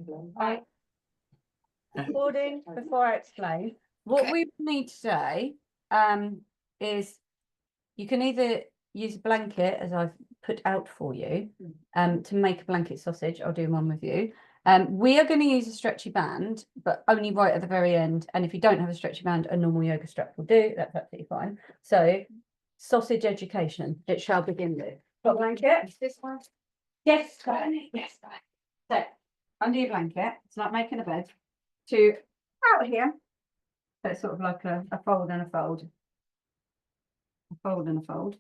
Right. Recording before I explain. What we need today is you can either use a blanket, as I've put out for you, to make a blanket sausage. I'll do one with you. We are going to use a stretchy band, but only right at the very end. And if you don't have a stretchy band, a normal yoga strap will do. That's absolutely fine. So, sausage education, it shall begin with. Got a blanket? This one? Yes, got it. Yes, got it. So, under your blanket, it's like making a bed. To out here. So it's sort of like a fold and a fold. A fold and a fold.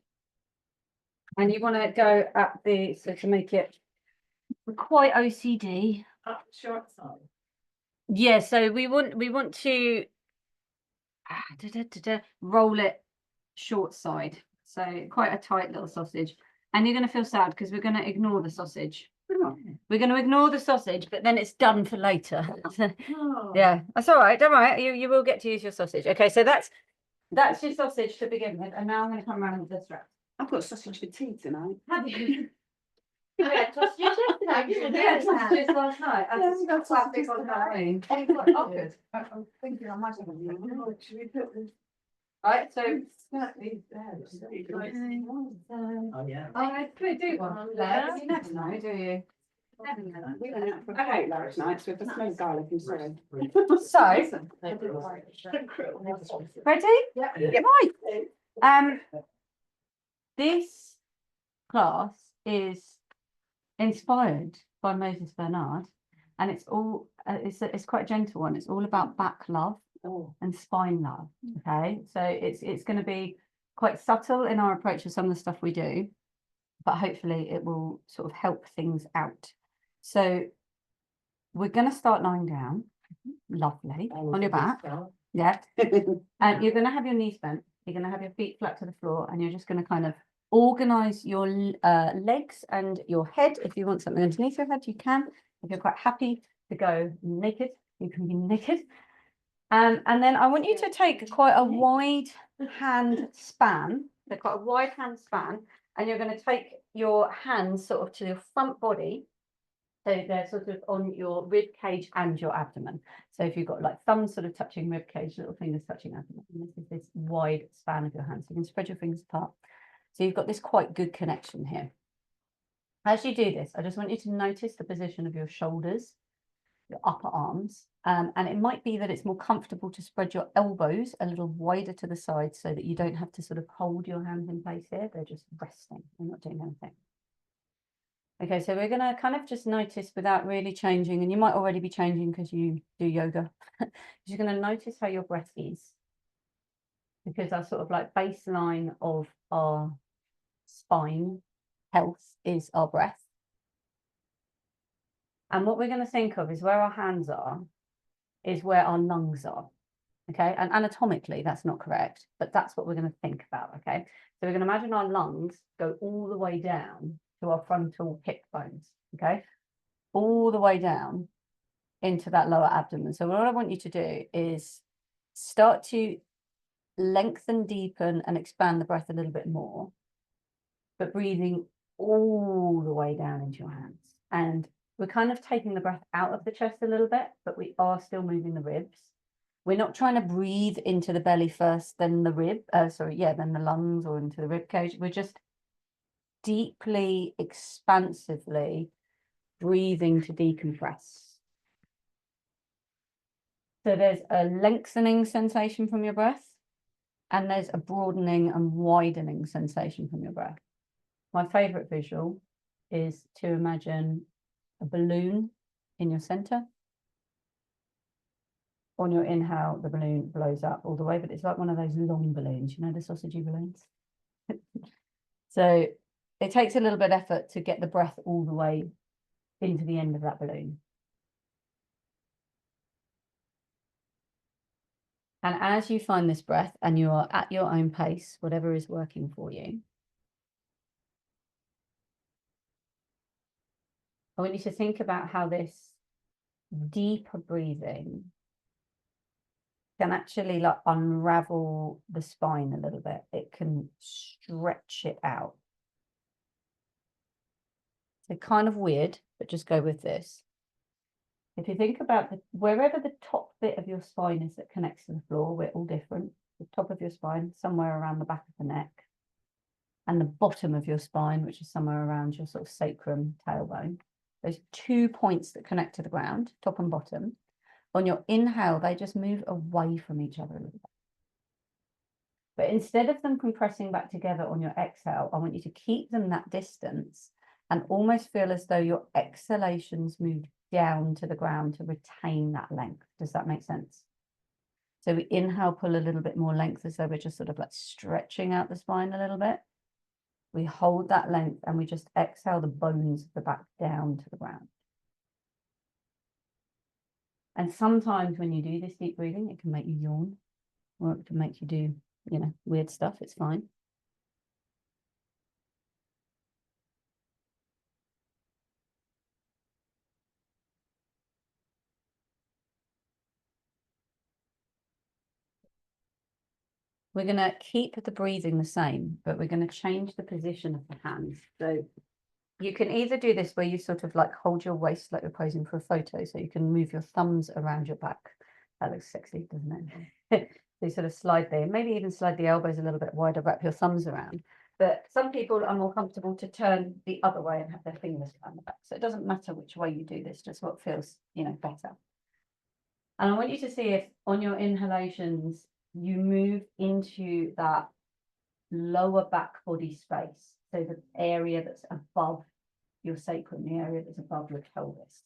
And you want to go at the, so to make it quite OCD. Up the short side. Yeah, so we want to roll it short side. So quite a tight little sausage. And you're going to feel sad because we're going to ignore the sausage. We're going to ignore the sausage, but then it's done for later. Oh. Yeah, that's all right. Don't worry. You will get to use your sausage. Okay, so that's your sausage to begin with. And now I'm going to come around with the strap. I've got sausage for tea tonight. Have you? Yeah, sausages yesterday. Yeah, sausages last night. Yeah, we got Classic sausages on tonight. Halloween. Oh, good. I'm thinking I might have a should we put this? Right, so Certainly there. Oh, yeah. I could do one there. You never know, do you? Never know. We went out for a cake last night with the smoked garlic and soy. So, ready? Yeah. Right. This class is inspired by Moses Bernard, and it's all it's quite a gentle one. It's all about back love and spine love. Okay, so it's going to be quite subtle in our approach to some of the stuff we do, but hopefully it will sort of help things out. So we're going to start lying down, lovely, on your back. Yeah, and you're going to have your knees bent. You're going to have your feet flat to the floor, and you're just going to kind of organize your legs and your head. If you want something underneath your head, you can. If you're quite happy to go naked, you can be naked. And then I want you to take quite a wide hand span. So quite a wide hand span, and you're going to take your hands sort of to your front body. So they're sort of on your rib cage and your abdomen. So if you've got like thumbs sort of touching rib cage, little fingers touching abdomen, and this is this wide span of your hands. You can spread your fingers apart. So you've got this quite good connection here. As you do this, I just want you to notice the position of your shoulders, your upper arms, and it might be that it's more comfortable to spread your elbows a little wider to the side so that you don't have to sort of hold your hands in place here. They're just resting. They're not doing anything. Okay, so we're going to kind of just notice without really changing, and you might already be changing because you do yoga. You're going to notice how your breath is, because our sort of like baseline of our spine health is our breath. And what we're going to think of is where our hands are, is where our lungs are. Okay, and anatomically that's not correct, but that's what we're going to think about. Okay, so we're going to imagine our lungs go all the way down to our frontal hip bones. Okay, all the way down into that lower abdomen. So what I want you to do is start to lengthen, deepen, and expand the breath a little bit more, but breathing all the way down into your hands. And we're kind of taking the breath out of the chest a little bit, but we are still moving the ribs. We're not trying to breathe into the belly first, then the then the lungs or into the rib cage. We're just deeply, expansively breathing to decompress. So there's a lengthening sensation from your breath, and there's a broadening and widening sensation from your breath. My favorite visual is to imagine a balloon in your center. On your inhale, the balloon blows up all the way, but it's like one of those long balloons, you know, the sausagey balloons. So it takes a little bit of effort to get the breath all the way into the end of that balloon. And as you find this breath and you are at your own pace, whatever is working for you, I want you to think about how this deeper breathing can actually like unravel the spine a little bit. It can stretch it out. So kind of weird, but just go with this. If you think about wherever the top bit of your spine is that connects to the floor, we're all different. The top of your spine, somewhere around the back of the neck, and the bottom of your spine, which is somewhere around your sort of sacrum tailbone. Those 2 points that connect to the ground, top and bottom. On your inhale, they just move away from each other a little bit. But instead of them compressing back together on your exhale, I want you to keep them that distance and almost feel as though your exhalations move down to the ground to retain that length. Does that make sense? So we inhale, pull a little bit more length as though we're just sort of like stretching out the spine a little bit. We hold that length and we just exhale the bones of the back down to the ground. And sometimes when you do this deep breathing, it can make you yawn or it can make you do, you know, weird stuff. It's fine. We're going to keep the breathing the same, but we're going to change the position of the hands. So you can either do this where you sort of like hold your waist like you're posing for a photo, so you can move your thumbs around your back. That looks sexy, doesn't it? So you sort of slide there, maybe even slide the elbows a little bit wider, wrap your thumbs around. But some people are more comfortable to turn the other way and have their fingers around the back. So it doesn't matter which way you do this, just what feels, you know, better. And I want you to see if on your inhalations, you move into that lower back body space. So the area that's above your sacrum, the area that's above your pelvis.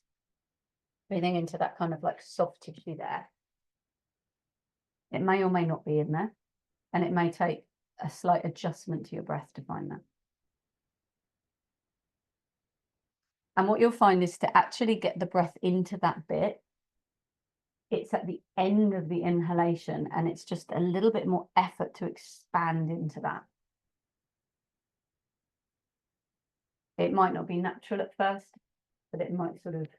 Breathing into that kind of like soft tissue there. It may or may not be in there, and it may take a slight adjustment to your breath to find that. And what you'll find is to actually get the breath into that bit, it's at the end of the inhalation, and it's just a little bit more effort to expand into that. It might not be natural at first, but it might sort of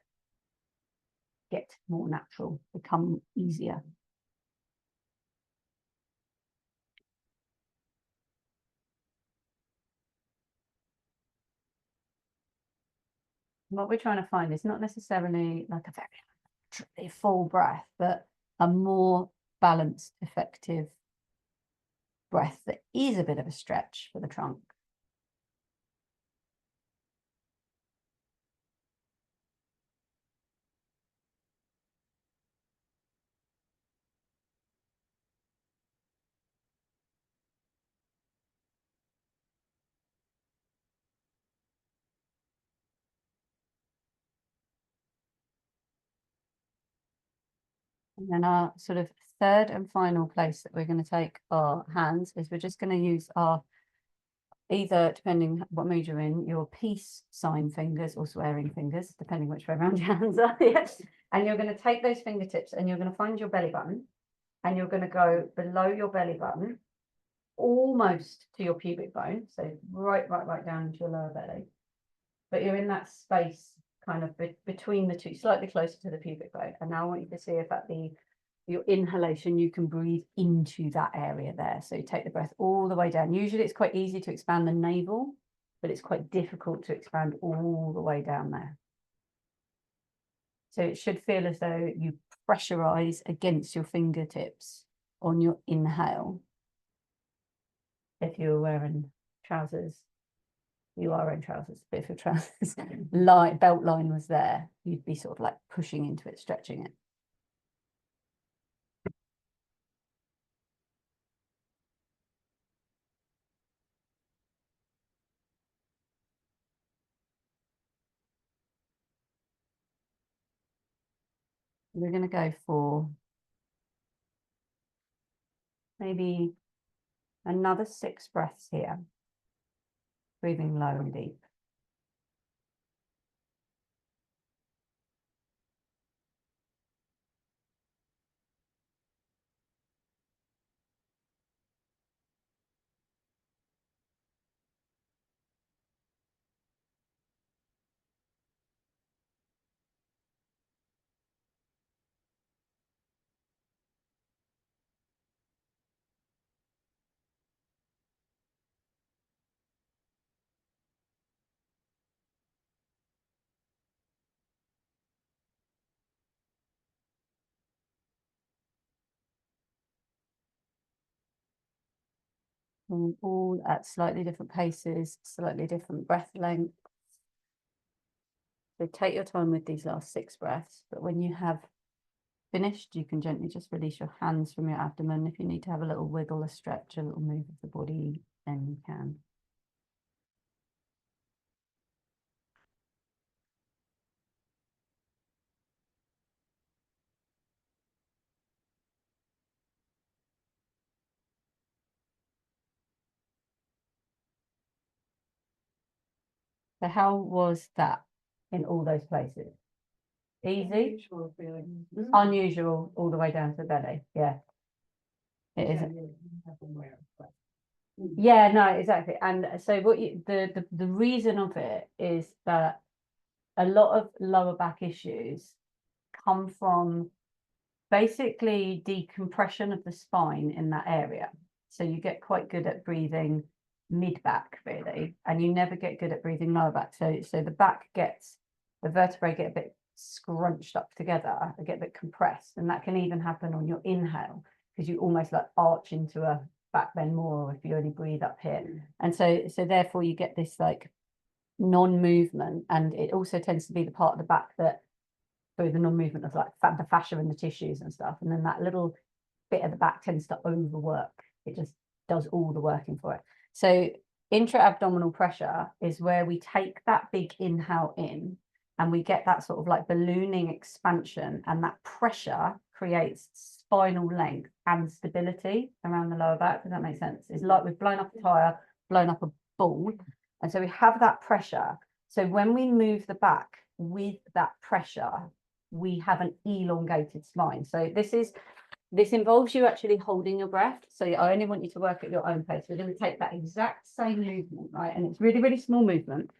get more natural, become easier. What we're trying to find is not necessarily like a very full breath, but a more balanced, effective breath that is a bit of a stretch for the trunk. And then our sort of third and final place that we're going to take our hands is we're just going to use our, either depending what mood you're in, your peace sign fingers or swearing fingers, depending which way around your hands are. Yes. And you're going to take those fingertips and you're going to find your belly button and you're going to go below your belly button, almost to your pubic bone. So right down into your lower belly. But you're in that space kind of between the two, slightly closer to the pubic bone. And now I want you to see if at your inhalation, you can breathe into that area there. So you take the breath all the way down. Usually it's quite easy to expand the navel, but it's quite difficult to expand all the way down there. So it should feel as though you pressurize against your fingertips on your inhale. If you're wearing trousers, you are wearing trousers, but if your trousers belt line was there, you'd be sort of like pushing into it, stretching it. We're going to go for maybe another 6 breaths here, breathing low and deep. all at slightly different paces, slightly different breath lengths. So take your time with these last 6 breaths, but when you have finished, you can gently just release your hands from your abdomen. If you need to have a little wiggle, a stretch, a little move of the body, then you can. So how was that in all those places? Easy? Unusual feeling. Unusual all the way down to the belly. Yeah. It is. Yeah, no, exactly. And so what the reason of it is that a lot of lower back issues come from basically decompression of the spine in that area. So you get quite good at breathing mid back really, and you never get good at breathing lower back. So the vertebrae get a bit scrunched up together, they get a bit compressed, and that can even happen on your inhale because you almost like arch into a back bend more if you only breathe up here. And so therefore you get this like non-movement, and it also tends to be the part of the back that through the non-movement of like the fascia and the tissues and stuff, and then that little bit of the back tends to overwork. It just does all the working for it. So intra-abdominal pressure is where we take that big inhale in and we get that sort of like ballooning expansion, and that pressure creates spinal length and stability around the lower back. Does that make sense? It's like we've blown up a tire, blown up a ball, and so we have that pressure. So when we move the back with that pressure, we have an elongated spine. So this involves you actually holding your breath. So I only want you to work at your own pace. We're going to take that exact same movement, right? And it's really, really small movement.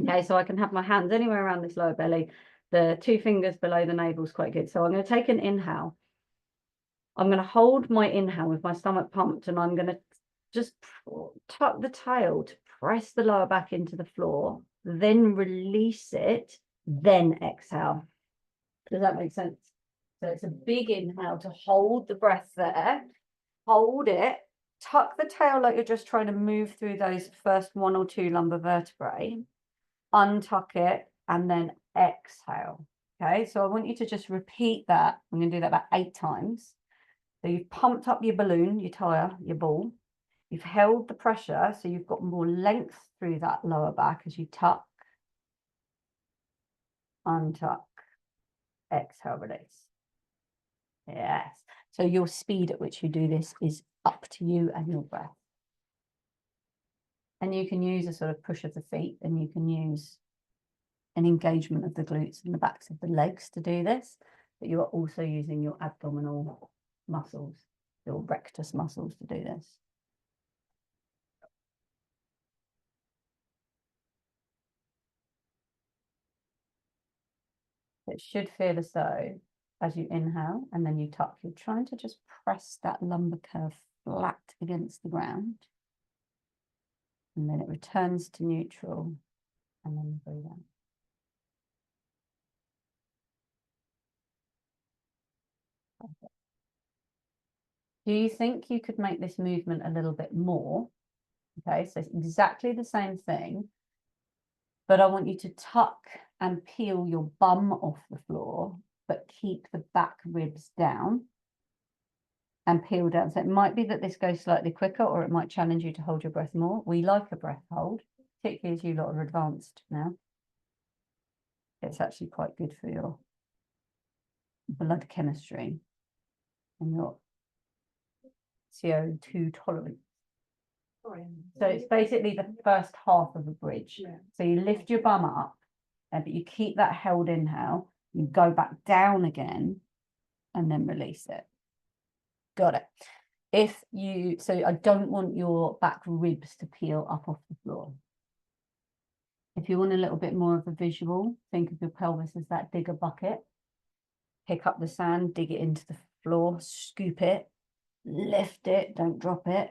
Okay, so I can have my hands anywhere around this lower belly. The 2 fingers below the navel is quite good. So I'm going to take an inhale. I'm going to hold my inhale with my stomach pumped, and I'm going to just tuck the tail to press the lower back into the floor, then release it, then exhale. Does that make sense? So it's a big inhale to hold the breath there, hold it, tuck the tail like you're just trying to move through those first 1 or 2 lumbar vertebrae, untuck it, and then exhale. Okay, so I want you to just repeat that. I'm going to do that about 8 times. So you've pumped up your balloon, your tire, your ball. You've held the pressure, so you've got more length through that lower back as you tuck, untuck, exhale, release. Yes. So your speed at which you do this is up to you and your breath. And you can use a sort of push of the feet, and you can use an engagement of the glutes and the backs of the legs to do this, but you are also using your abdominal muscles, your rectus muscles to do this. It should feel as though as you inhale and then you tuck, you're trying to just press that lumbar curve flat against the ground. And then it returns to neutral, and then breathe out. Perfect. Do you think you could make this movement a little bit more? Okay, so it's exactly the same thing, but I want you to tuck and peel your bum off the floor, but keep the back ribs down and peel down. So it might be that this goes slightly quicker, or it might challenge you to hold your breath more. We like a breath hold, particularly as you lot are advanced now. It's actually quite good for your blood chemistry and your CO2 tolerance. So it's basically the first half of a bridge. Yeah. So you lift your bum up, but you keep that held inhale, you go back down again, and then release it. Got it. So I don't want your back ribs to peel up off the floor. If you want a little bit more of a visual, think of your pelvis as that digger bucket. Pick up the sand, dig it into the floor, scoop it, lift it, don't drop it,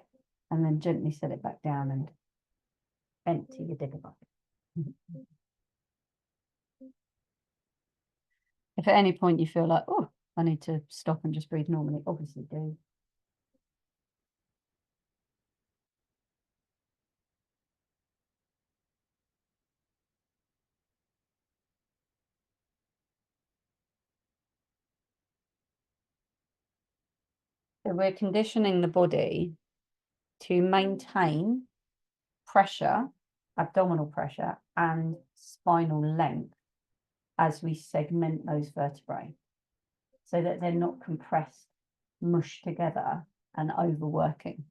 and then gently set it back down and empty your digger bucket. If at any point you feel like, oh, I need to stop and just breathe normally, obviously do. So we're conditioning the body to maintain pressure, abdominal pressure and spinal length as we segment those vertebrae so that they're not compressed, mushed together and overworking.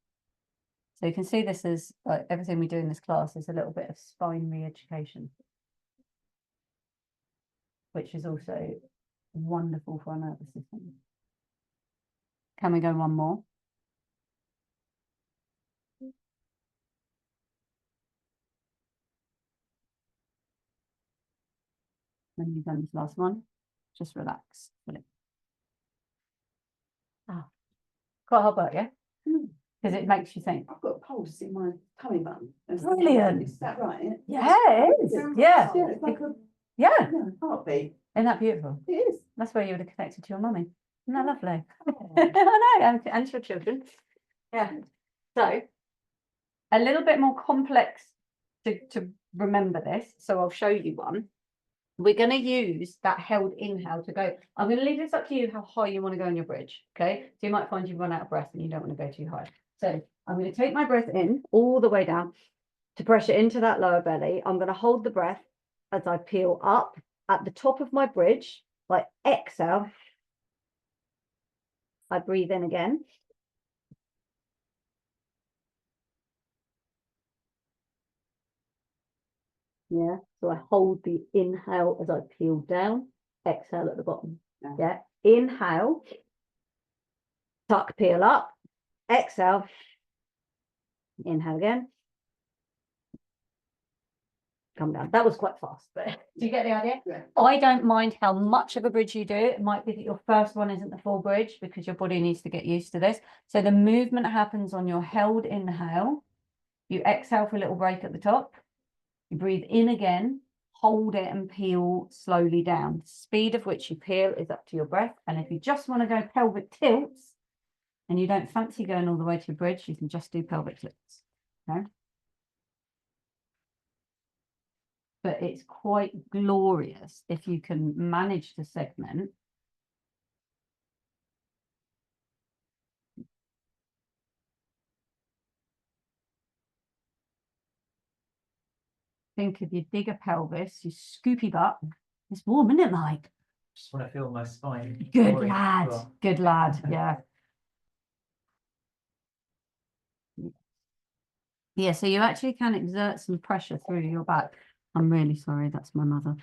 So you can see this is like everything we do in this class is a little bit of spine re-education, which is also wonderful for our nervous system. Can we go one more? When you've done this last one, just relax. Ah, quite hard work, yeah? Because it makes you think. I've got a pulse in my tummy button. Brilliant. Is that right? Yeah, it is. Yeah. Yeah, it's like a Yeah. heartbeat. Isn't that beautiful? It is. That's where you would have connected to your mummy. Isn't that lovely? I know, and your children. Yeah. So a little bit more complex to remember this. So I'll show you one. We're going to use that held inhale to go. I'm going to leave this up to you how high you want to go on your bridge. Okay. So you might find you run out of breath and you don't want to go too high. So I'm going to take my breath in all the way down to pressure into that lower belly. I'm going to hold the breath as I peel up at the top of my bridge. I exhale. I breathe in again. Yeah, so I hold the inhale as I peel down, exhale at the bottom. Yeah, inhale, tuck, peel up, exhale, inhale again, come down. That was quite fast, but do you get the idea? Yeah. I don't mind how much of a bridge you do. It might be that your first one isn't the full bridge because your body needs to get used to this. So the movement happens on your held inhale. You exhale for a little break at the top. You breathe in again, hold it and peel slowly down. The speed of which you peel is up to your breath. And if you just want to go pelvic tilts and you don't fancy going all the way to your bridge, you can just do pelvic tilts. Okay? But it's quite glorious if you can manage to segment. Think of your digger pelvis, your scoopy butt. It's warm, isn't it, Mike? Just want to feel my spine. Good glowing as lad. well. Good lad. Yeah. Yeah, so you actually can exert some pressure through your back. I'm really sorry, that's my mother.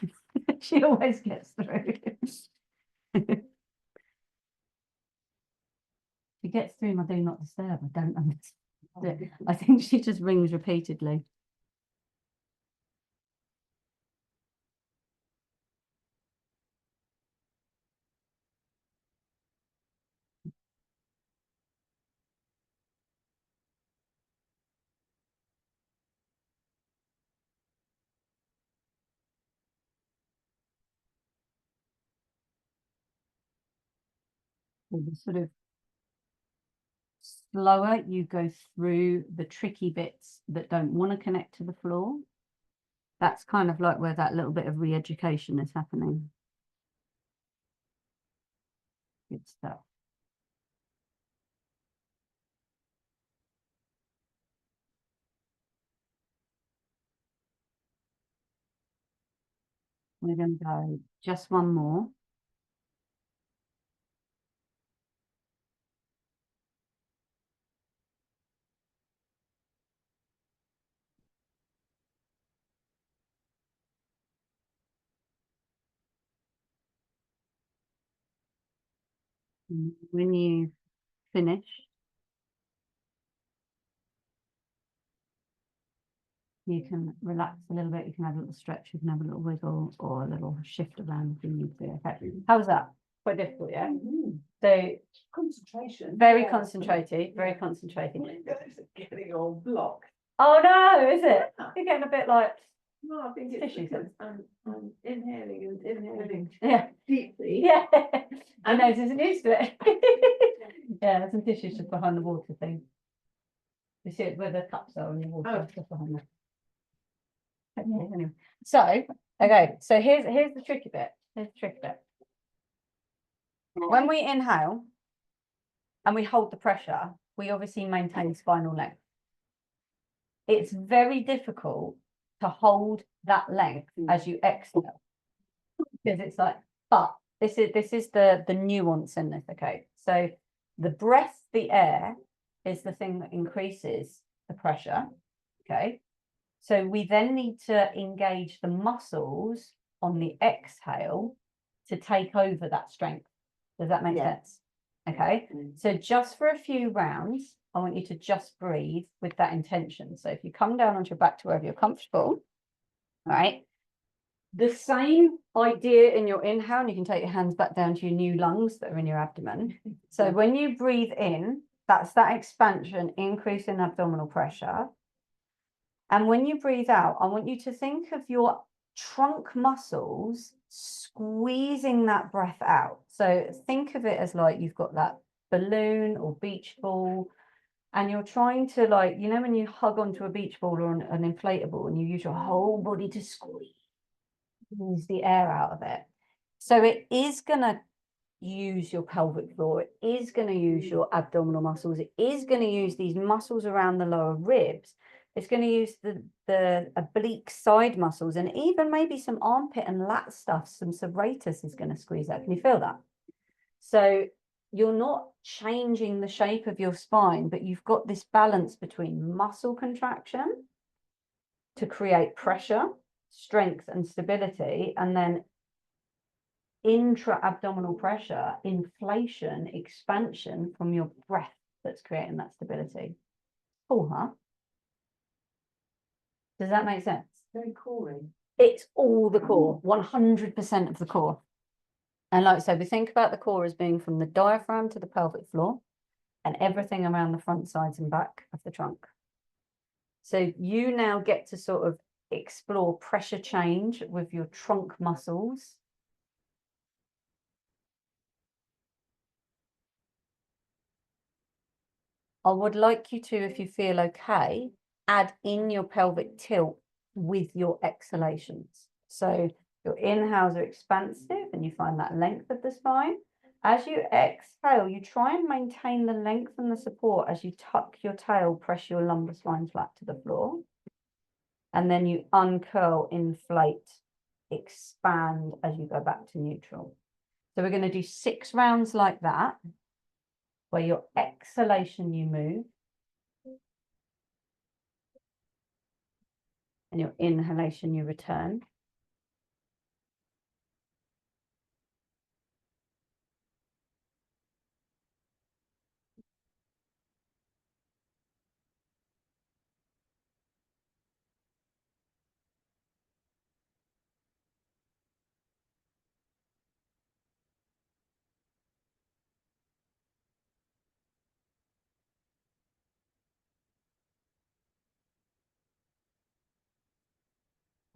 She always gets through. She gets through my do not disturb. I don't understand it. I think she just rings repeatedly. The sort of slower you go through the tricky bits that don't want to connect to the floor, that's kind of like where that little bit of re-education is happening. Good stuff. We're going to go just one more. When you finish, you can relax a little bit. You can have a little stretch. You can have a little wiggle or a little shift around if you need to. Okay. How was that? Quite difficult, yeah? So Concentration. very Yeah. concentrated, very concentrated. It's getting all blocked. Oh no, is it? You're getting a bit like, No, I think it's Tissues. because I'm inhaling and inhaling yeah, deeply. yeah. I know, isn't used to it. Yeah, there's some tissues just behind the water thing. You see it where the cups are and the water just behind there. Okay, anyway. So, okay, so here's the tricky bit. Here's the tricky bit. When we inhale, and we hold the pressure, we obviously maintain spinal length. It's very difficult to hold that length as you exhale, because it's like, but this is the nuance in this, okay? So the breath, the air, is the thing that increases the pressure, okay? So we then need to engage the muscles on the exhale to take over that strength. Does that make sense? Okay, so just for a few rounds, I want you to just breathe with that intention. So if you come down onto your back to wherever you're comfortable, all right, the same idea in your inhale, and you can take your hands back down to your new lungs that are in your abdomen. So when you breathe in, that's that expansion, increase in abdominal pressure. And when you breathe out, I want you to think of your trunk muscles squeezing that breath out. So think of it as like you've got that balloon or beach ball, and you're trying to, like, you know, when you hug onto a beach ball or an inflatable and you use your whole body to squeeze the air out of it. So it is going to use your pelvic floor. It is going to use your abdominal muscles. It is going to use these muscles around the lower ribs. It's going to use the oblique side muscles, and even maybe some armpit and lat stuff, some serratus is going to squeeze out. Can you feel that? So you're not changing the shape of your spine, but you've got this balance between muscle contraction to create pressure, strength, and stability, and then intra-abdominal pressure, inflation, expansion from your breath that's creating that stability. Cool, huh? Does that make sense? Very cool. It's all the core, 100% of the core. And like I said, we think about the core as being from the diaphragm to the pelvic floor and everything around the front, sides, and back of the trunk. So you now get to sort of explore pressure change with your trunk muscles. I would like you to, if you feel okay, add in your pelvic tilt with your exhalations. So your inhales are expansive and you find that length of the spine. As you exhale, you try and maintain the length and the support as you tuck your tail, press your lumbar spine flat to the floor. And then you uncurl, inflate, expand as you go back to neutral. So we're going to do 6 rounds like that, where your exhalation you move, and your inhalation you return.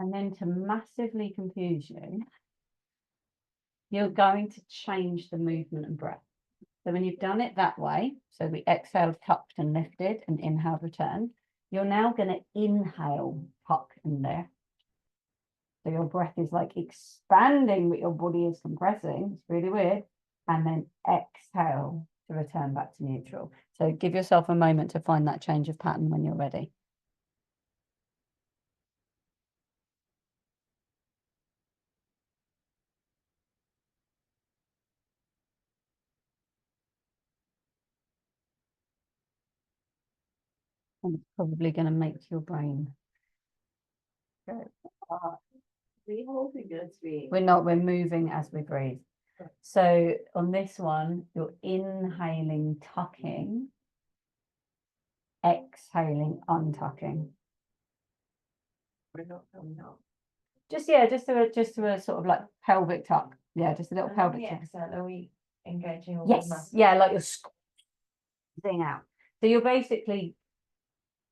And then to massively confuse you, you're going to change the movement and breath. So when you've done it that way, so we exhaled, tucked and lifted, and inhaled, returned, you're now going to inhale, tuck and lift. So your breath is like expanding, but your body is compressing. It's really weird. And then exhale to return back to neutral. So give yourself a moment to find that change of pattern when you're ready. And it's probably going to make your brain go. We holding this way. We're not, we're moving as we breathe. So on this one, you're inhaling, tucking, exhaling, untucking. We're not coming out. Just, yeah, just to a sort of like pelvic tuck. Yeah, just a little pelvic tuck. Exhale, are we engaging all Yes, the muscles? yeah, like you're squeezing out. So you're basically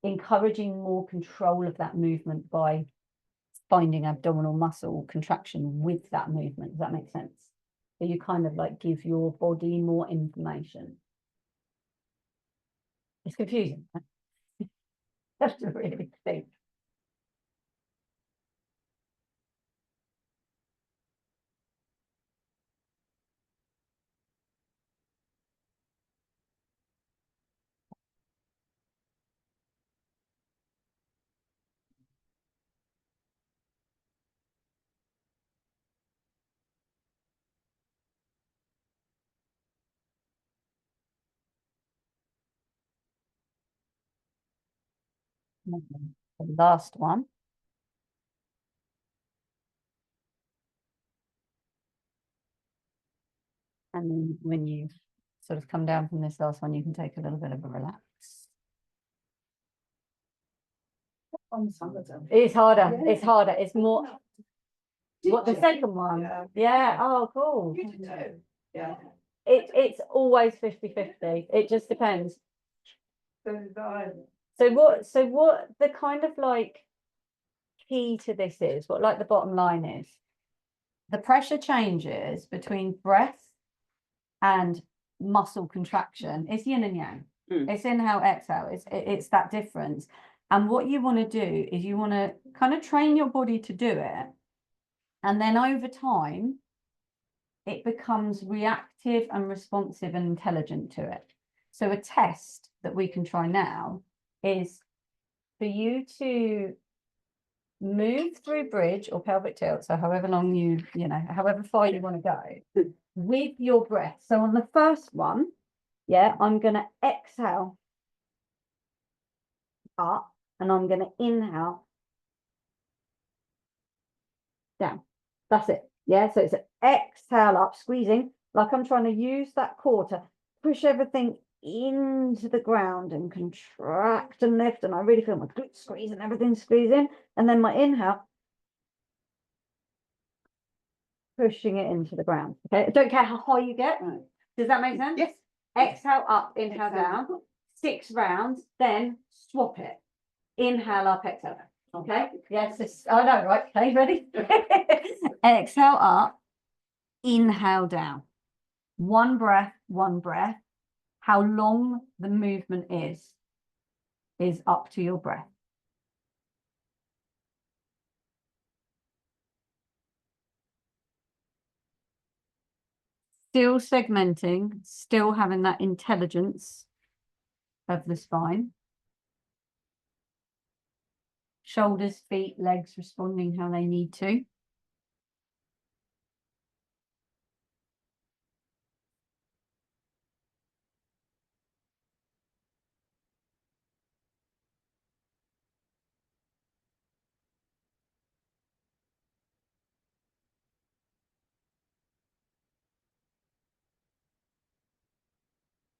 encouraging more control of that movement by finding abdominal muscle contraction with that movement. Does that make sense? So you kind of like give your body more information. It's confusing. You have to really think. The last one. And then when you sort of come down from this last one, you can take a little bit of a relax. On some of them. It's harder, Yeah. it's harder, it's more, what, the Did you? second one? Yeah. Yeah, oh, cool. You did too. Yeah. It's always 50-50, it just depends. So did I. So what the kind of like key to this is, what like the bottom line is, the pressure changes between breath and muscle contraction. It's yin and yang. Mm. It's inhale, exhale. It's that difference. And what you want to do is you want to kind of train your body to do it. And then over time, it becomes reactive and responsive and intelligent to it. So a test that we can try now is for you to move through bridge or pelvic tilt, so however long you know, however far you want to go, with your breath. So on the first one, yeah, I'm going to exhale up and I'm going to inhale down. That's it. Yeah, so it's an exhale up, squeezing, like I'm trying to use that core to push everything into the ground and contract and lift. And I really feel my glutes squeeze and everything squeezing. And then my inhale, pushing it into the ground. Okay, I don't care how high you get. Right. Does that make sense? Yes. Exhale up, inhale Exhale. down, 6 rounds, then swap it. Inhale up, exhale down. Okay, yes, I know, right? Okay, ready? Exhale up, inhale down. One breath, one breath. How long the movement is up to your breath. Still segmenting, still having that intelligence of the spine. Shoulders, feet, legs responding how they need to.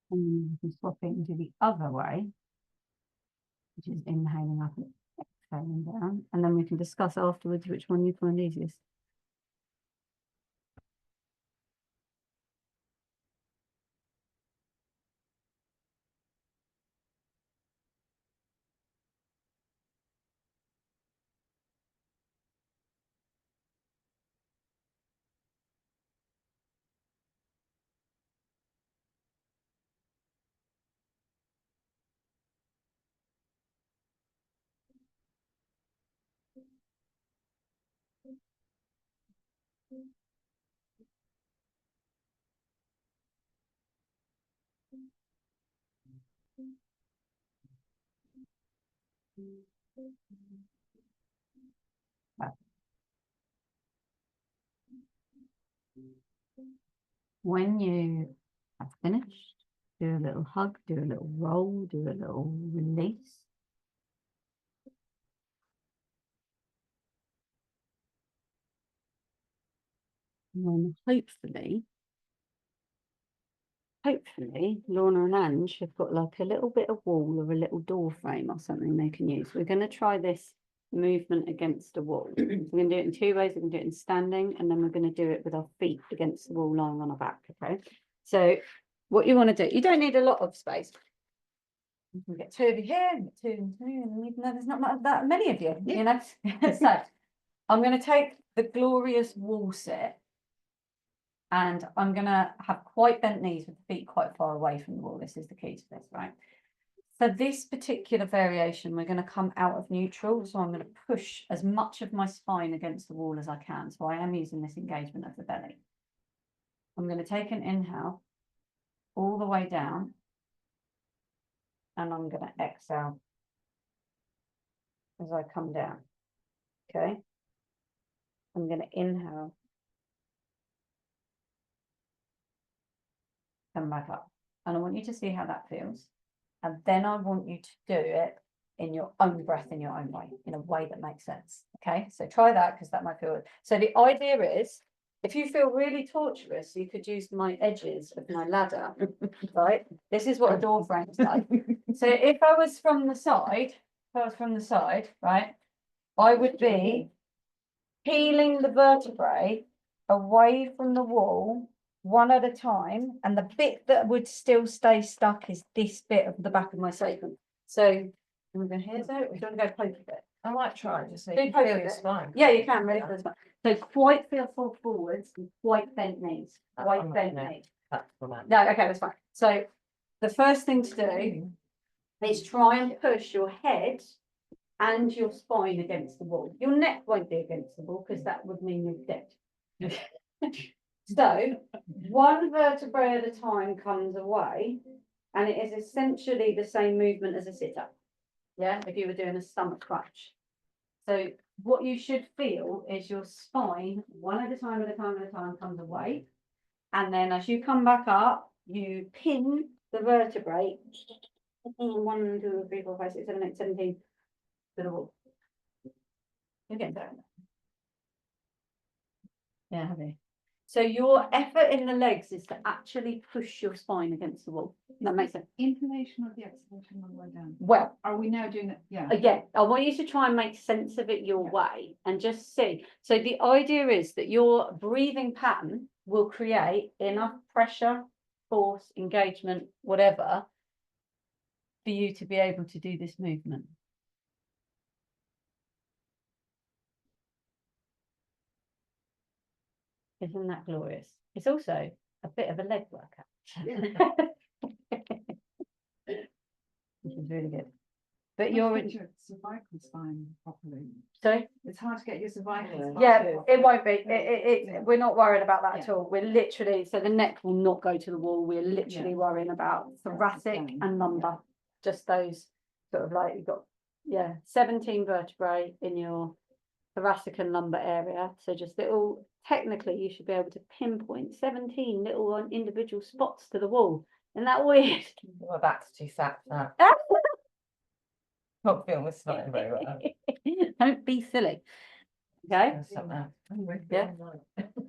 And then we can swap it into the other way, which is inhaling up and exhaling down. And then we can discuss afterwards which one you find easiest. When you have finished, do a little hug, do a little roll, do a little release. And then hopefully, Lorna and Ange have got like a little bit of wall or a little door frame or something they can use. We're going to try this movement against a wall. We're going to do it in 2 ways. We're going to do it in standing, and then we're going to do it with our feet against the wall, lying on our back. Okay. So what you want to do, you don't need a lot of space. You can get 2 of you here, and get 2 and 2, and even though there's not that many of you, you know. So I'm going to take the glorious wall sit. And I'm going to have quite bent knees with the feet quite far away from the wall. This is the key to this, right? For this particular variation, we're going to come out of neutral. So I'm going to push as much of my spine against the wall as I can. So I am using this engagement of the belly. I'm going to take an inhale all the way down. And I'm going to exhale as I come down. Okay. I'm going to inhale. Come back up. And I want you to see how that feels. And then I want you to do it in your own breath, in your own way, in a way that makes sense. Okay, so try that because that might feel. So the idea is, if you feel really torturous, you could use my edges of my ladder, right? This is what a door frame's like. So if I was from the side, right, I would be peeling the vertebrae away from the wall one at a time, and the bit that would still stay stuck is this bit of the back of my sacrum. So I'm going here, so we're going to go poke a bit. I might try, just so Do you poke can feel a your bit. spine. Yeah, you can really feel the spine. So quite feel full forwards and quite bent knees. Quite I'm bent looking at knees. That's the man. No, okay, that's fine. So the first thing to do is try and push your head and your spine against the wall. Your neck won't be against the wall because that would mean you're dead. So one vertebrae at a time comes away, and it is essentially the same movement as a sit-up. Yeah, if you were doing a stomach crunch. So what you should feel is your spine, one at a time, comes away. And then as you come back up, you pin the vertebrae. 1, 2, 3, 4, 5, 6, 7, 8, 17 to the wall. You're getting there. Yeah, have you? So your effort in the legs is to actually push your spine against the wall. That makes sense. Inhalation or the exhalation on the way down? Well, Are we now doing it? Yeah. again, I want you to try and make sense of it your way and just see. So the idea is that your breathing pattern will create enough pressure, force, engagement, whatever, for you to be able to do this movement. Isn't that glorious? It's also a bit of a leg workout. Which is really good. But you're in, your cervical spine properly. sorry? It's hard to get your cervical. spine Yeah, to- it won't be. Yeah. We're not worried about that at Yeah. all. We're literally, so the neck will not go to the wall. We're literally Yeah. worrying about thoracic fine. and lumbar. Just those sort of like, you've got, 17 vertebrae in your thoracic and lumbar area. So just little, technically you should be able to pinpoint 17 little individual spots to the wall. Isn't that weird? My back's too fat for that. Not feeling this not very well. Don't be silly. Okay. Yeah.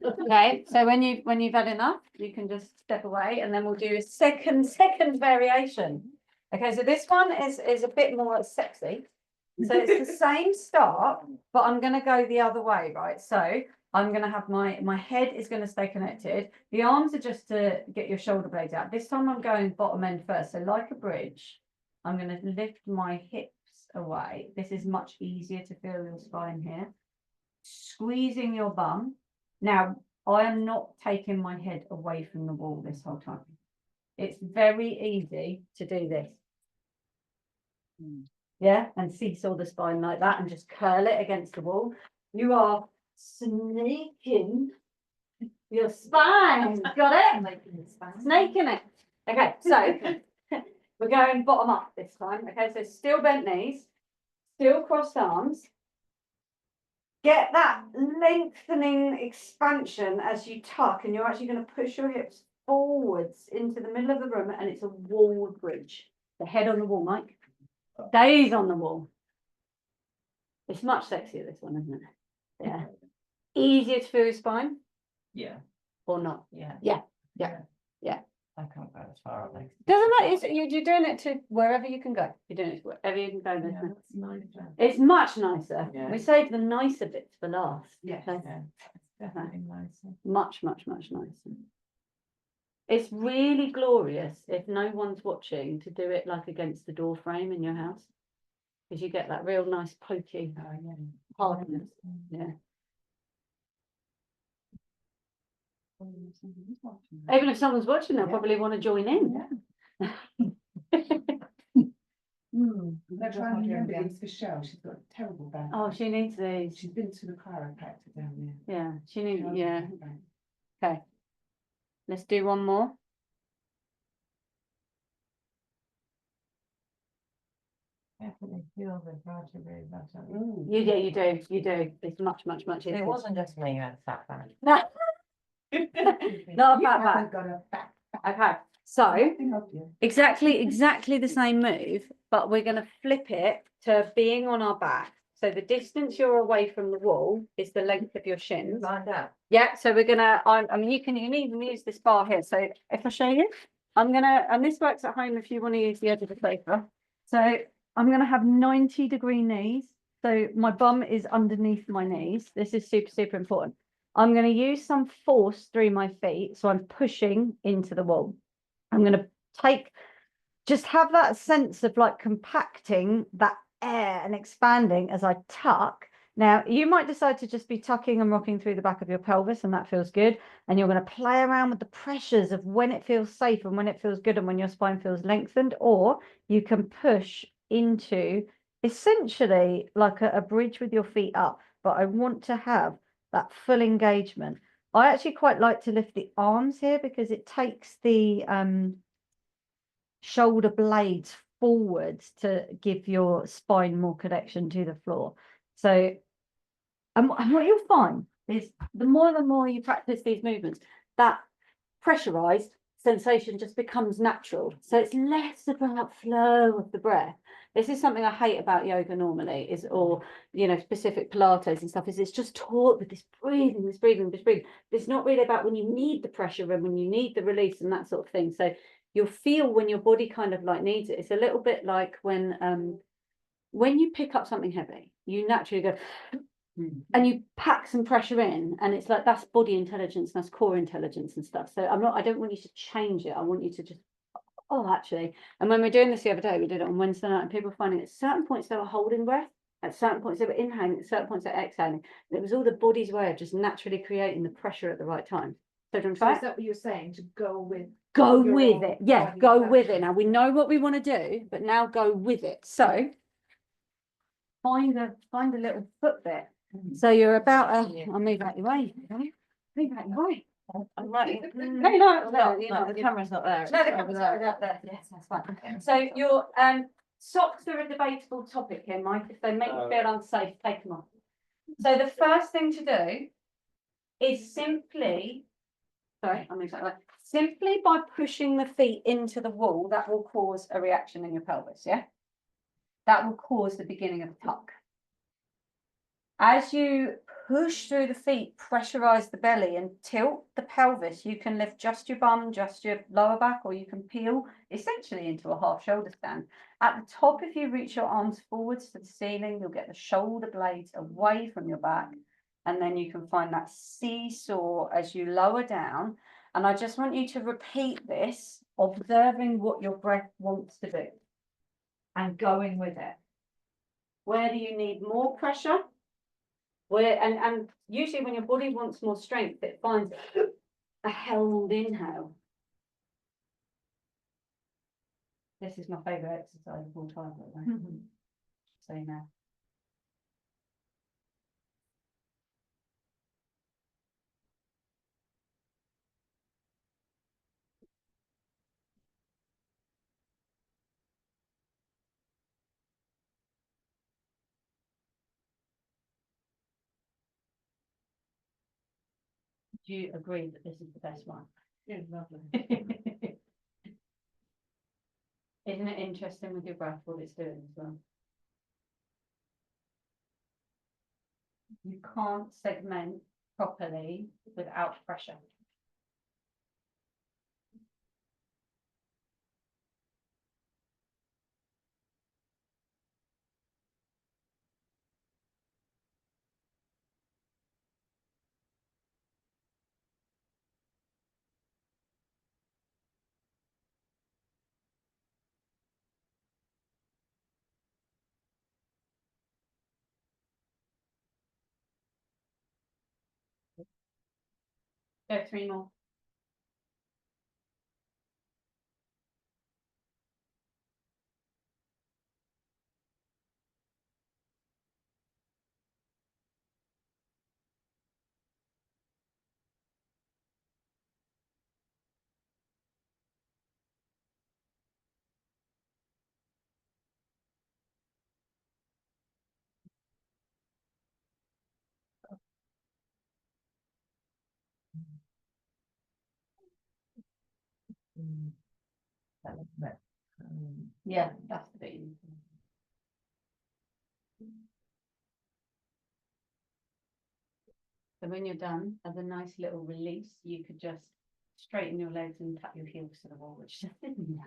Okay, so when you've had enough, you can just step away, and then we'll do a second variation. Okay, so this one is a bit more sexy. So it's the same start, but I'm going to go the other way, right? So I'm going to have my head is going to stay connected. The arms are just to get your shoulder blades out. This time I'm going bottom end first. So like a bridge, I'm going to lift my hips away. This is much easier to feel your spine here. Squeezing your bum. Now, I am not taking my head away from the wall this whole time. It's very easy to do this. Yeah, and seesaw the spine like that and just curl it against the wall. You are snaking your spine. Got it? Snaking it. Okay, so we're going bottom up this time. Okay, so still bent knees, still crossed arms. Get that lengthening expansion as you tuck, and you're actually going to push your hips forwards into the middle of the room, and it's a wall bridge. The head on the wall, Mike. Stays on the wall. It's much sexier, this one, isn't it? Yeah. Easier to feel your spine Yeah. or not? Yeah. Yeah. I can't go as far up there. Doesn't matter. You're doing it to wherever you can go. You're doing it to wherever you can go. Yeah, Isn't it? that's nice. It's much nicer. Yeah. We save the nicer bits for last. Yes. Okay? Yeah. Definitely nicer. Much nicer. It's really glorious if no one's watching to do it like against the door frame in your house, because you get that real nice pokey hardness. Yeah. Even if someone's watching, they'll Yeah. probably want to join in. They're trying to remember it's Michelle. She's got a terrible back. Oh, she needs these. She's been to the chiropractor down there. Yeah, she needs. Terrible Yeah. back. Okay. Let's do one more. Definitely feel the vertebrae better. You do. It's much easier. It wasn't just me who had fat back. No. Not a You fat haven't back. got a fat. Okay. So exactly the same move, but we're going to flip it to being on our back. So the distance you're away from the wall is the length of your shins. Lined up. Yeah, so we're gonna, I mean, you can even use this bar here. So if I show you, I'm gonna, and this works at home if you want to use the edge of the sofa. So I'm gonna have 90-degree knees. So my bum is underneath my knees. This is super important. I'm gonna use some force through my feet. So I'm pushing into the wall. I'm gonna just have that sense of like compacting that air and expanding as I tuck. Now, you might decide to just be tucking and rocking through the back of your pelvis, and that feels good. And you're going to play around with the pressures of when it feels safe and when it feels good and when your spine feels lengthened, or you can push into essentially like a bridge with your feet up. But I want to have that full engagement. I actually quite like to lift the arms here because it takes the shoulder blades forwards to give your spine more connection to the floor. So, and what you'll find is the more you practice these movements, that pressurized sensation just becomes natural. So it's less about flow of the breath. This is something I hate about yoga normally, or specific Pilates and stuff, is it's just taught with this breathing. It's not really about when you need the pressure and when you need the release and that sort of thing. So you'll feel when your body kind of like needs it. It's a little bit like when you pick up something heavy, you naturally go and you pack some pressure in, and it's like that's body intelligence, that's core intelligence and stuff. So I don't want you to change it. I want you to just, actually. And when we were doing this the other day, we did it on Wednesday night, and people were finding at certain points they were holding breath, at certain points they were inhaling, at certain points they were exhaling. And it was all the body's way of just naturally creating the pressure at the right time. So, do you want to try Is that what you're saying? To go with it? Yeah, go with it. Now we know what we want to do, but now go with it. So find a little foot bit. So you're about I'll move out your way. Move out your way. I'm right. No, you're not. The camera's not there. No, the camera's out there. Yes, that's fine. So your socks are a debatable topic here, Mike. If they make you feel unsafe, take them off. So the first thing to do is simply by pushing the feet into the wall, that will cause a reaction in your pelvis, yeah? That will cause the beginning of a tuck. As you push through the feet, pressurize the belly and tilt the pelvis, you can lift just your bum, just your lower back, or you can peel essentially into a half shoulder stand. At the top, if you reach your arms forwards to the ceiling, you'll get the shoulder blades away from your back. And then you can find that seesaw as you lower down. And I just want you to repeat this, observing what your breath wants to do and going with it. Where do you need more pressure? And usually when your body wants more strength, it finds a held inhale. This is my favorite exercise of all time, by the way. So now. Do you agree that this is the best one? Yeah, lovely. Isn't it interesting with your breath what it's doing as well? You can't segment properly without pressure. Go 3 more. Yeah, that's the bit. So when you're done, as a nice little release, you could just straighten your legs and tap your heels to the wall, which just isn't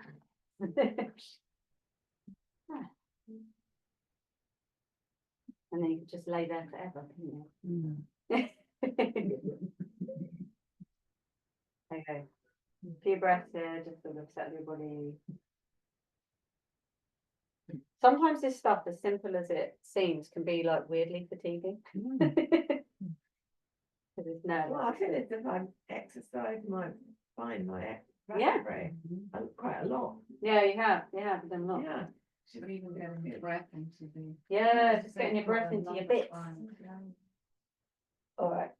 And then you could just lay there forever, couldn't you? Okay. Few breaths here, just sort of settle your body. Sometimes this stuff, as simple as it seems, can be like weirdly fatiguing. Because it's Well, I nervous. feel as if I've exercised my spine, Yeah. vertebrae quite a lot. Yeah, you have done a lot. Yeah. Should we even get your breath into the. Yeah, just getting your breath into your bits. All right,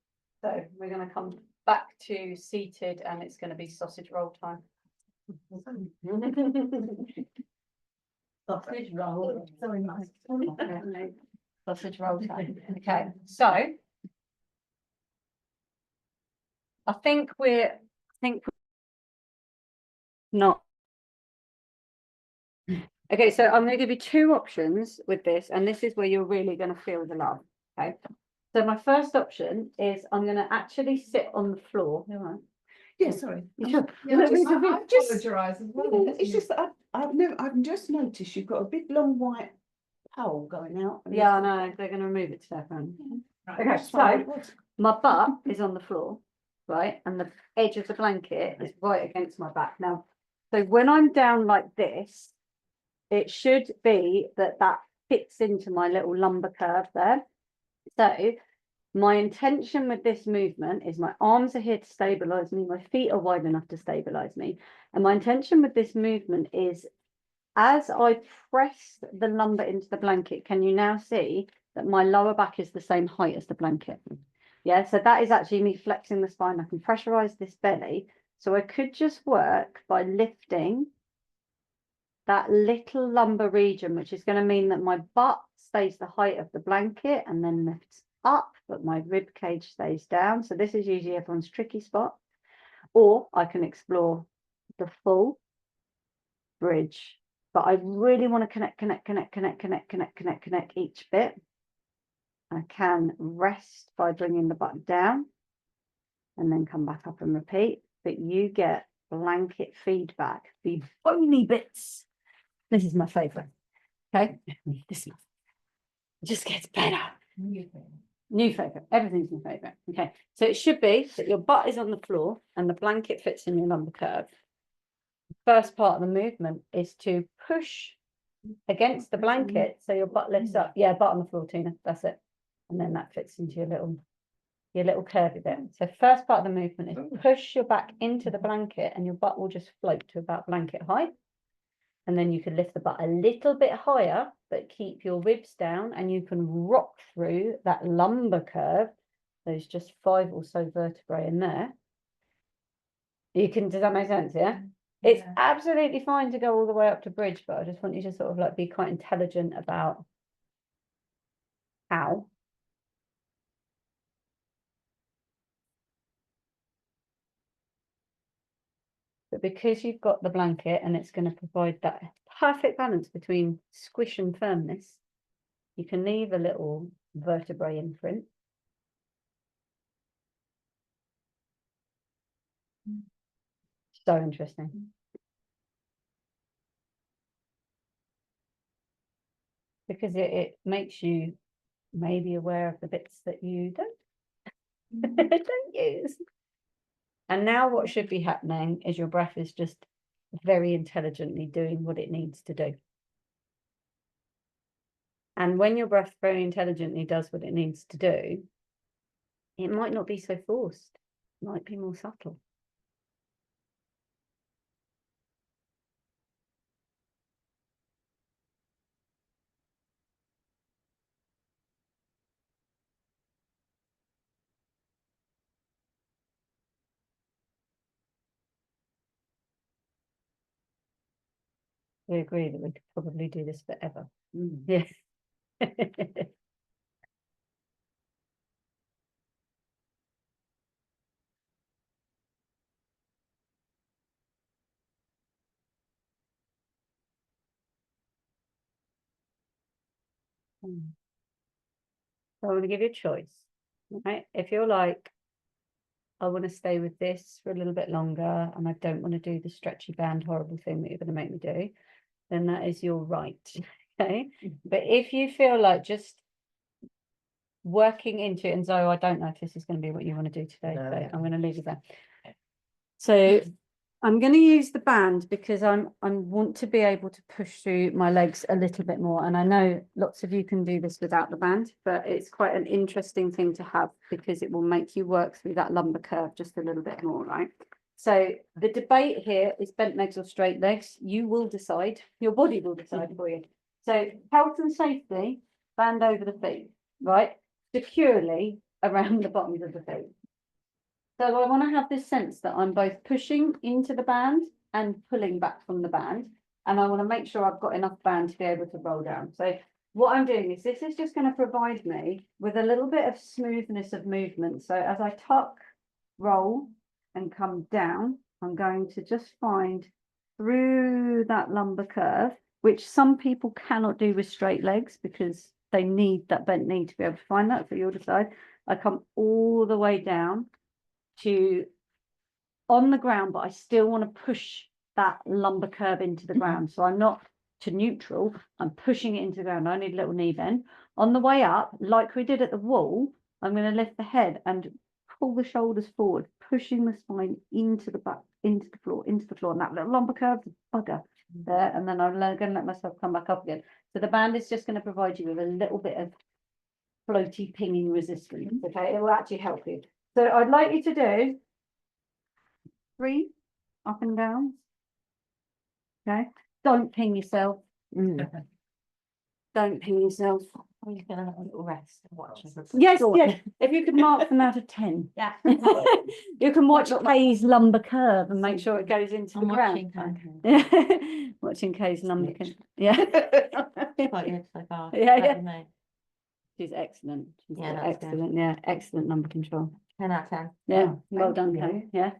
so we're going to come back to seated and it's going to be sausage roll time. Sausage roll. So nice. Okay. Sausage roll time. Okay, so I think we're not. Okay, so I'm going to give you two options with this, and this is where you're really going to feel the love. Okay, so my first option is I'm going to actually sit on the floor. All right. Yeah, sorry. Yeah. Yeah, I apologise as well. It's just that I've just noticed you've got a big long white pole going out. and Yeah, I it's- know, they're going to remove it today, friend. I Okay, just wondered so what- my butt is on the floor, right? And the edge of the blanket is right against my back. Now, so when I'm down like this, it should be that fits into my little lumbar curve there. So my intention with this movement is my arms are here to stabilize me, my feet are wide enough to stabilize me. And my intention with this movement is as I press the lumbar into the blanket, can you now see that my lower back is the same height as the blanket? Yeah, so that is actually me flexing the spine. I can pressurize this belly. So I could just work by lifting that little lumbar region, which is going to mean that my butt stays the height of the blanket and then lifts up, but my rib cage stays down. So this is usually everyone's tricky spot. Or I can explore the full bridge, but I really want to connect each bit. I can rest by bringing the butt down and then come back up and repeat, but you get blanket feedback, the bony bits. This is my favorite. Okay, this one just gets better. New favorite. Everything's my favorite. Okay, so it should be that your butt is on the floor and the blanket fits in your lumbar curve. First part of the movement is to push against the blanket so your butt lifts up. Yeah, butt on the floor, Tina. That's it. And then that fits into your little curvy bit. So first part of the movement is push your back into the blanket and your butt will just float to about blanket height. And then you can lift the butt a little bit higher, but keep your ribs down and you can rock through that lumbar curve. There's just 5 or so vertebrae in there. Does that make sense? Yeah. It's absolutely fine to go all the way up to bridge, but I just want you to sort of like be quite intelligent about how. But because you've got the blanket and it's going to provide that perfect balance between squish and firmness, you can leave a little vertebrae imprint. So interesting. Because it makes you maybe aware of the bits that you don't use. And now what should be happening is your breath is just very intelligently doing what it needs to do. And when your breath very intelligently does what it needs to do, it might not be so forced, it might be more subtle. We agree that we could probably do this forever. Yeah. So I'm gonna give you a choice, right? If you're like, I want to stay with this for a little bit longer and I don't want to do the stretchy band horrible thing that you're going to make me do, then that is your right. Okay. But if you feel like just working into it, and Zoe, I don't know if this is going to be what you want to do today, No, so yeah. I'm going to leave it there. So I'm going to use the band because I want to be able to push through my legs a little bit more. And I know lots of you can do this without the band, but it's quite an interesting thing to have because it will make you work through that lumbar curve just a little bit more, right? So the debate here is bent legs or straight legs. You will decide, your body will decide for you. So health and safety, band over the feet, right? Securely around the bottoms of the feet. So I want to have this sense that I'm both pushing into the band and pulling back from the band. And I want to make sure I've got enough band to be able to roll down. So what I'm doing is this is just going to provide me with a little bit of smoothness of movement. So as I tuck, roll and come down, I'm going to just find through that lumbar curve, which some people cannot do with straight legs because they need that bent knee to be able to find that. So you'll decide. I come all the way down to on the ground, but I still want to push that lumbar curve into the ground. So I'm not to neutral, I'm pushing it into the ground. I need a little knee bend. On the way up, like we did at the wall, I'm going to lift the head and pull the shoulders forward, pushing the spine into the back, into the floor, and that little lumbar curve, bugger there. And then I'm going to let myself come back up again. So the band is just going to provide you with a little bit of floaty pinging resistance. Okay, it will actually help you. So I'd like you to do 3 up and down. Okay, don't ping yourself. Don't ping yourself. Are you gonna have a little rest and watch it? Yes, yes. If you could mark them out of 10. Yeah. You can watch Kay's lumbar curve and make sure it goes into the I'm ground. watching her. Watching Kay's lumbar curve. Snitch. Yeah. Quite good so far. Yeah, Better yeah. than me. She's excellent. She's Yeah, got that's good. excellent. Yeah, excellent number control. 10 out of 10. Yeah, Oh, well thank done, you. Kay. Yeah.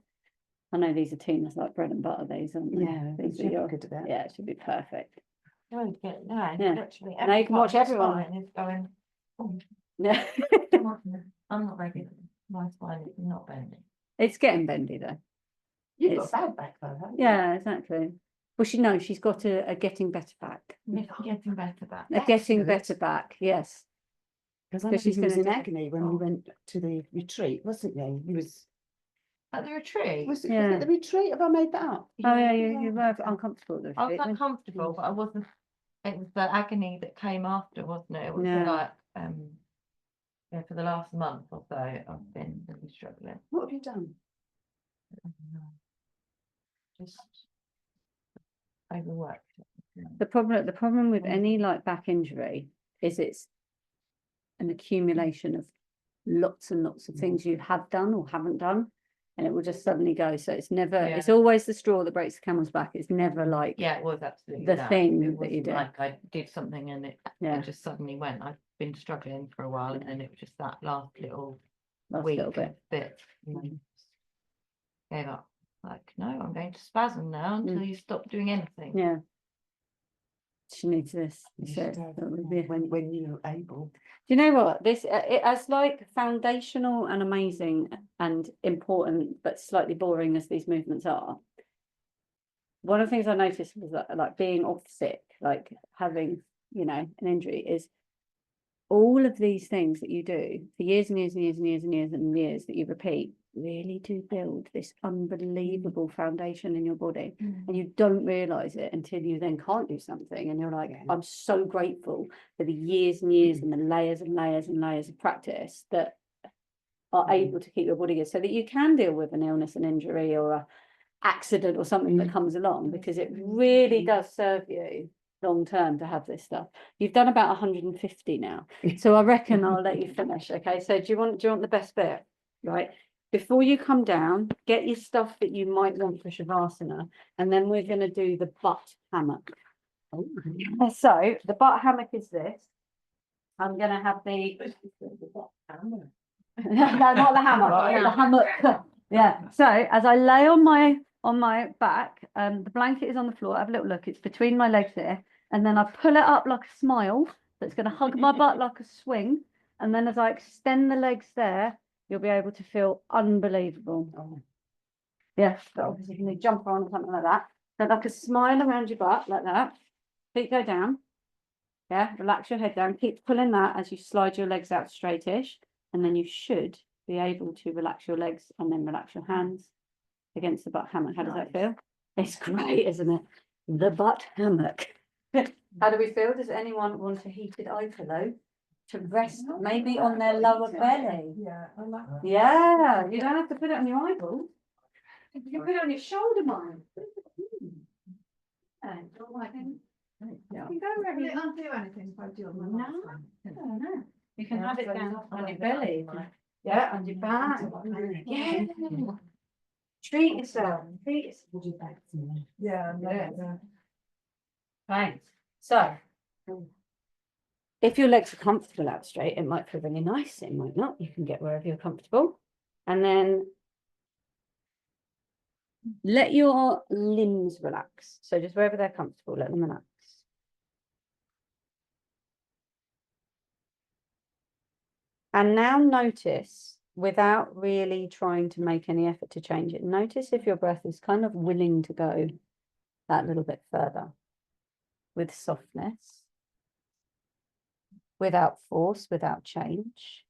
I know these are Tina's like bread and butter, these, aren't they? Yeah, These are you're your, good at that. yeah, it should be perfect. No, Yeah. literally. Now you can watch everyone. Is going, oh, Yeah. I'm not very good. My spine is not bending. It's getting bendy though. You've It's- got a bad back though, haven't you? Yeah, exactly. Well, she knows she's got a getting better back. It's getting better back. A That's getting good. better back, yes. Because I Because know she's he was gonna in do- agony when we went to the retreat, wasn't he? He was, At the retreat, was Yeah. it the retreat? Have I made that up? Oh yeah, you were uncomfortable at the I was retreat, weren't uncomfortable, but I wasn't, it was the agony that came after, wasn't it? It was Yeah. like, yeah, for the last month or so, I've been really struggling. What have you done? Just overworked. The problem with Mm. any like back injury is it's an accumulation of lots and lots of things you have done or haven't done, and it will just suddenly go. So it's never, it's Yeah. always the straw that breaks the camel's back. It's never like, Yeah, it was absolutely the that. thing It that you wasn't do. like I did something and it yeah, just suddenly went. I've been struggling for a while and then it was just that last little last week little bit. bit. And then just gave up. Like, no, I'm going to spasm now until you stop doing anything. Yeah. She needs this. You she should said. have, That would yeah, be- when you're able. Do you know what this it, as like foundational and amazing and important but slightly boring as these movements are, one of the things I noticed was that like being off sick, like having, you know, an injury, is all of these things that you do for years and years and years and years and years and years that you repeat really do build this unbelievable foundation in your body. And you don't realize it until you then can't do something and you're like, Yeah. I'm so grateful for the years and years and the layers and layers and layers of practice that are able to keep your body good so that you can deal with an illness, an injury or a accident or something that comes along, because it really does serve you long term to have this stuff. You've done about 150 now, so I reckon I'll let you finish. Okay, so do you want the best bit? Right, before you come down, get your stuff that you might want for Shavasana, and then we're going to do the butt hammock. Oh, So the butt hammock is this. I'm going to have the no, not the hammock, Right. the hammock. Yeah. So as I lay on my back, the blanket is on the floor. Have a little look. It's between my legs here, and then I pull it up like a smile, So it's going to hug my butt like a swing. And then as I extend the legs there, you'll be able to feel unbelievable. Oh, Yeah, but obviously you can do jump on or something like that. So like a smile around your butt like that. Feet go down. Yeah, relax your head down. Keep pulling that as you slide your legs out straightish. And then you should be able to relax your legs and then relax your hands against the butt hammock. How does that feel? It's great, isn't it? The butt hammock. How do we feel? Does anyone want a heated eye pillow to rest maybe on their lower belly? Yeah, I like that. Yeah, you don't have to put it on your eyeball. You can put it on your shoulder, mine. And Yeah. you go Will wherever it you undo anything if I do it on my No. last one? no. You can Yeah, have it so down you- on I your don't know, belly. like- Yeah, on your back. Yeah. Treat yourself. Treat yourself. Yeah, Yeah. Right. So, if your legs are comfortable out straight, it might feel really nice. It might not. You can get wherever you're comfortable. And then let your limbs relax. So just wherever they're comfortable, let them relax. And now notice, without really trying to make any effort to change it, notice if your breath is kind of willing to go that little bit further with softness, without force, without change.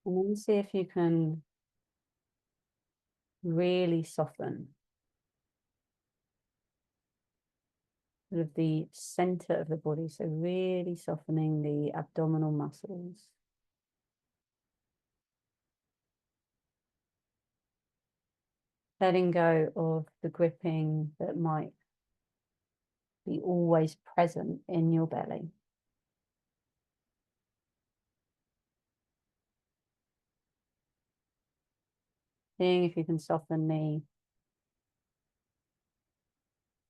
And then see if you can really soften sort of the center of the body. So really softening the abdominal muscles. Letting go of the gripping that might be always present in your belly. Seeing if you can soften the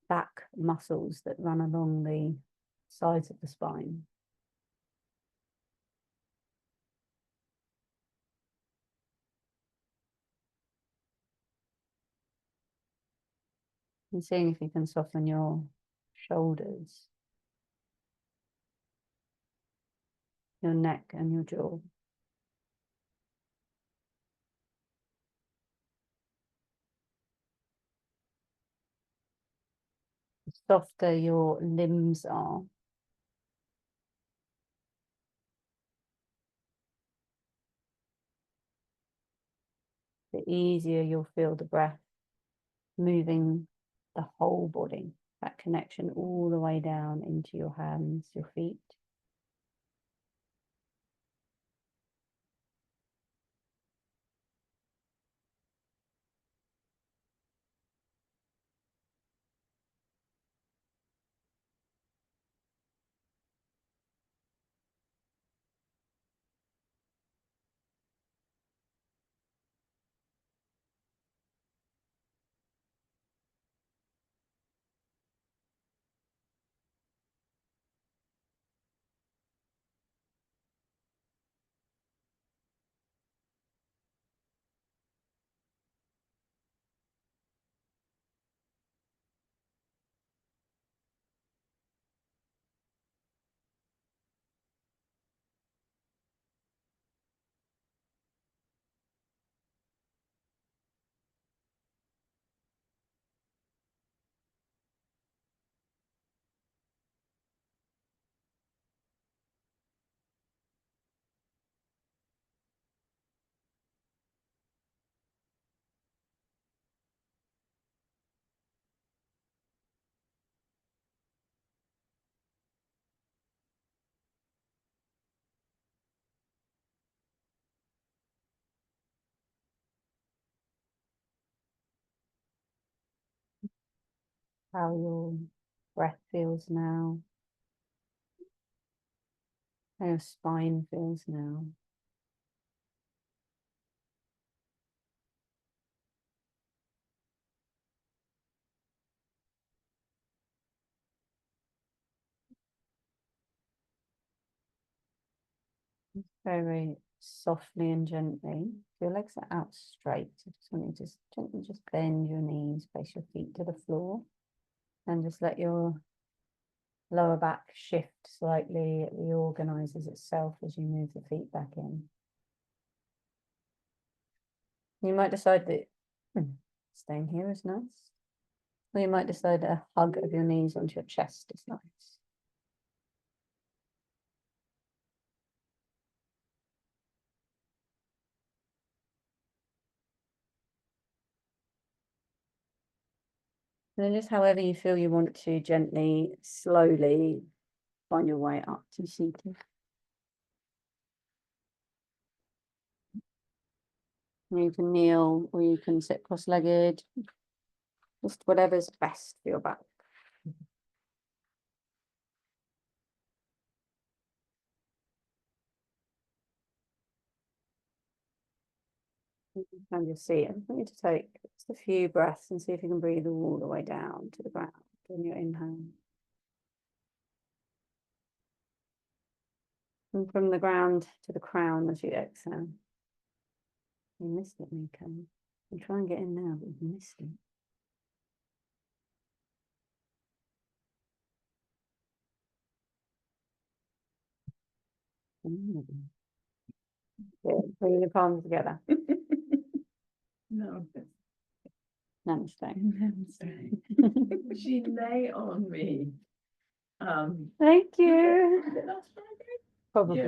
back muscles that run along the sides of the spine. And seeing if you can soften your shoulders, your neck and your jaw. The softer your limbs are, the easier you'll feel the breath moving the whole body, that connection all the way down into your hands, your feet. How your breath feels now, how your spine feels now. Very softly and gently. Your legs are out straight. I just want you to gently just bend your knees, place your feet to the floor, and just let your lower back shift slightly. It reorganizes itself as you move the feet back in. You might decide that staying here is nice. Or you might decide that a hug of your knees onto your chest is nice. And then just however you feel you want to, gently, slowly find your way up to seated. You can kneel or you can sit cross-legged, just whatever's best for your back. And your seat. I just want you to take just a few breaths and see if you can breathe all the way down to the ground on your inhale. And from the ground to the crown as you exhale. You missed it, Nico. You try and get in now, but you missed it. Good. Bring your palms together. No. Namaste. She lay on me. Thank you. Last Friday? Probably.